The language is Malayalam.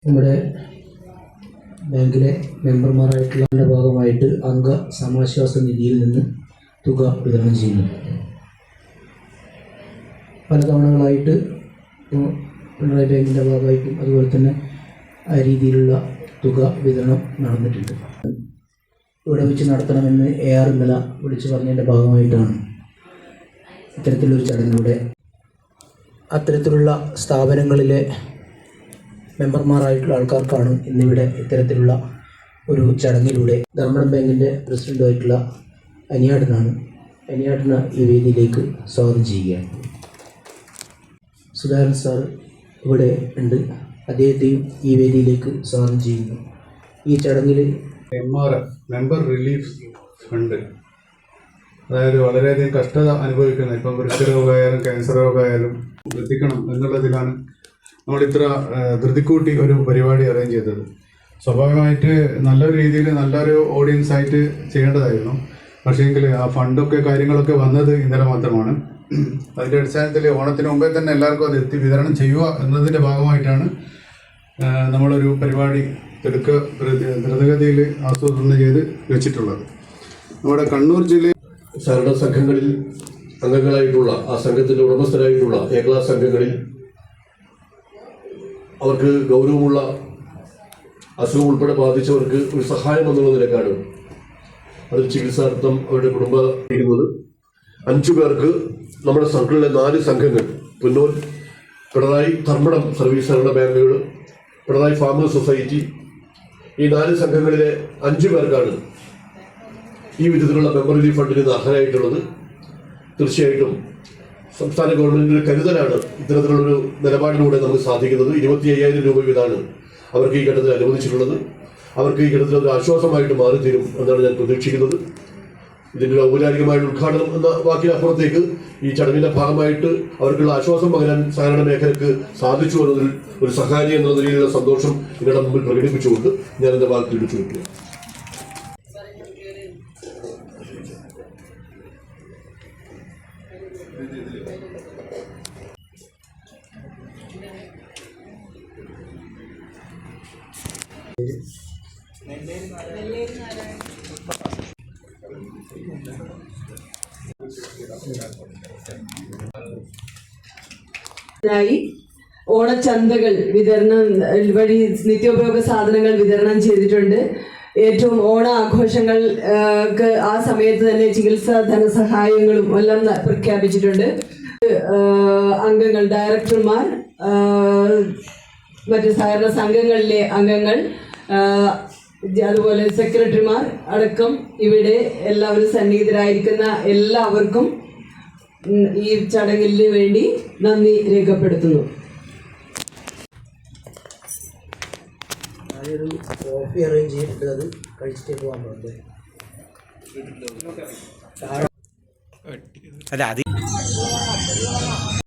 നമ്മുടെ ബാങ്കിലെ മെമ്പർമാരായിട്ടുള്ളതിൻ്റെ ഭാഗമായിട്ട് അംഗ സമാശ്വാസ നിധിയിൽ നിന്ന് തുക വിതരണം ചെയ്യുന്നു. പല തവണകളായിട്ട് പിണറായി ബാങ്കിൻ്റെ ഭാഗമായിട്ടും അതുപോലെ തന്നെ ആ രീതിയിലുള്ള തുക വിതരണം നടന്നിട്ടുണ്ട്. ഇവിടെ വെച്ച് നടത്തണമെന്ന് AR ഇന്നലെ വിളിച്ചു പറഞ്ഞതിൻ്റെ ഭാഗമായിട്ടാണ് ഇത്തരത്തിലൊരു ചടങ്ങിലൂടെ അത്തരത്തിലുള്ള സ്ഥാപനങ്ങളിലെ മെമ്പർമാരായിട്ടുള്ള ആൾക്കാർക്കാണ് ഇന്നിവിടെ ഇത്തരത്തിലുള്ള ഒരു ചടങ്ങിലൂടെ ധർമ്മടം ബാങ്കിൻ്റെ പ്രസിഡൻ്റായിട്ടുള്ള അനിയാടനെ ഈ വേദിയിലേക്ക് സ്വാഗതം ചെയ്യുകയാണ്. സുധാകരൻ സാർ ഇവിടെ ഉണ്ട്, അദ്ദേഹത്തെയും ഈ വേദിയിലേക്ക് സ്വാഗതം ചെയ്യുന്നു. ഈ ചടങ്ങിൽ MRF മെമ്പർ റിലീഫ് ഫണ്ട്, അതായത് വളരെയധികം കഷ്ടത അനുഭവിക്കുന്ന, ഇപ്പം വൃക്കരോഗമായാലും ക്യാൻസർ രോഗമായാലും എത്തിക്കണം എന്നുള്ളതിലാണ് നമ്മളിത്ര ധൃതിക്കൂട്ടി ഒരു പരിപാടി അറേഞ്ച് ചെയ്തത്. സ്വാഭാവികമായിട്ട് നല്ലൊരു രീതിയിൽ നല്ലൊരു ഓഡിയൻസ് ആയിട്ട് ചെയ്യേണ്ടതായിരുന്നു. പക്ഷേങ്കിൽ ആ ഫണ്ടൊക്കെ കാര്യങ്ങളൊക്കെ വന്നത് ഇന്നലെ മാത്രമാണ്. അതിൻ്റെ അടിസ്ഥാനത്തിൽ ഓണത്തിന് മുമ്പേ തന്നെ എല്ലാവർക്കും അത് എത്തി വിതരണം ചെയ്യുക എന്നതിൻ്റെ ഭാഗമായിട്ടാണ് നമ്മളൊരു പരിപാടി ദ്രുതഗതിയിൽ ആസൂത്രണം ചെയ്ത് വെച്ചിട്ടുള്ളത്. നമ്മുടെ കണ്ണൂർ ജില്ലയിൽ സഹകരണ സംഘങ്ങളിൽ അംഗങ്ങളായിട്ടുള്ള ആ സംഘത്തിൻ്റെ ഉടമസ്ഥരായിട്ടുള്ള A-ക്ലാസ് സംഘങ്ങളിൽ അവർക്ക് ഗൗരവമുള്ള അസുഖം ഉൾപ്പെടെ ബാധിച്ചവർക്ക് ഒരു സഹായം എന്നുള്ള നിലക്കാണ് അതിൽ ചികിത്സാർത്ഥം അവരുടെ കുടുംബം ഇരിക്കുന്നത്. 5 പേർക്ക് നമ്മുടെ സർക്കിളിലെ 4 സംഘങ്ങൾ, പുന്നൂർ, പിണറായി, ധർമ്മടം സർവീസ് സഹകരണ ബാങ്കുകൾ, പിണറായി ഫാമേഴ്സ് സൊസൈറ്റി, ഈ 4 സംഘങ്ങളിലെ 5 പേർക്കാണ് ഈ വിധത്തിലുള്ള മെമ്പർ റിലീഫ് ഫണ്ടിന് അർഹരായിട്ടുള്ളത്. തീർച്ചയായിട്ടും സംസ്ഥാന ഗവൺമെന്റിന്റെ കരുതലാണ് ഇത്തരത്തിലുള്ളൊരു നിലപാടിലൂടെ നമുക്ക് സാധിക്കുന്നത്. 25,000 രൂപ വീതമാണ് അവർക്ക് ഈ ഘട്ടത്തിൽ അനുവദിച്ചിട്ടുള്ളത്. അവർക്ക് ഈ ഘട്ടത്തിൽ ഒരു ആശ്വാസമായിട്ട് മാറിത്തീരും എന്നാണ് ഞാൻ പ്രതീക്ഷിക്കുന്നത്. ഇതിൻ്റെ ഒരു ഔപചാരികമായിട്ട് ഉദ്ഘാടനം എന്ന വാക്കിനപ്പുറത്തേക്ക് ഈ ചടങ്ങിന്റെ ഭാഗമായിട്ട് അവർക്കുള്ള ആശ്വാസം പകരാൻ സഹകരണ മേഖലയ്ക്ക് സാധിച്ചു എന്നതിൽ ഒരു സഹായം എന്ന രീതിയിലുള്ള സന്തോഷം ഇവരുടെ മുമ്പിൽ പ്രകടിപ്പിച്ചുകൊണ്ട് ഞാൻ എൻ്റെ വാക്കിൽ ഇടിച്ചു വയ്ക്കുക. ഓണച്ചന്തകൾ വിതരണം വഴി നിത്യോപയോഗ സാധനങ്ങൾ വിതരണം ചെയ്തിട്ടുണ്ട്. ഏറ്റവും ഓണ ആഘോഷങ്ങൾക്ക് ആ സമയത്ത് തന്നെ ചികിത്സാ ധനസഹായങ്ങളും എല്ലാം പ്രഖ്യാപിച്ചിട്ടുണ്ട്. അംഗങ്ങൾ, ഡയറക്ടർമാർ, മറ്റ് സഹകരണ സംഘങ്ങളിലെ അംഗങ്ങൾ, അതുപോലെ സെക്രട്ടറിമാർ അടക്കം ഇവിടെ എല്ലാവരും സന്നിഹിതരായിരിക്കുന്ന എല്ലാവർക്കും ഈ ചടങ്ങിന് വേണ്ടി നന്ദി രേഖപ്പെടുത്തുന്നു. ഞാനൊരു കോഫി അറേഞ്ച് ചെയ്തിട്ട് അത് കഴിച്ചിട്ടേ പോകാൻ പറ്റും.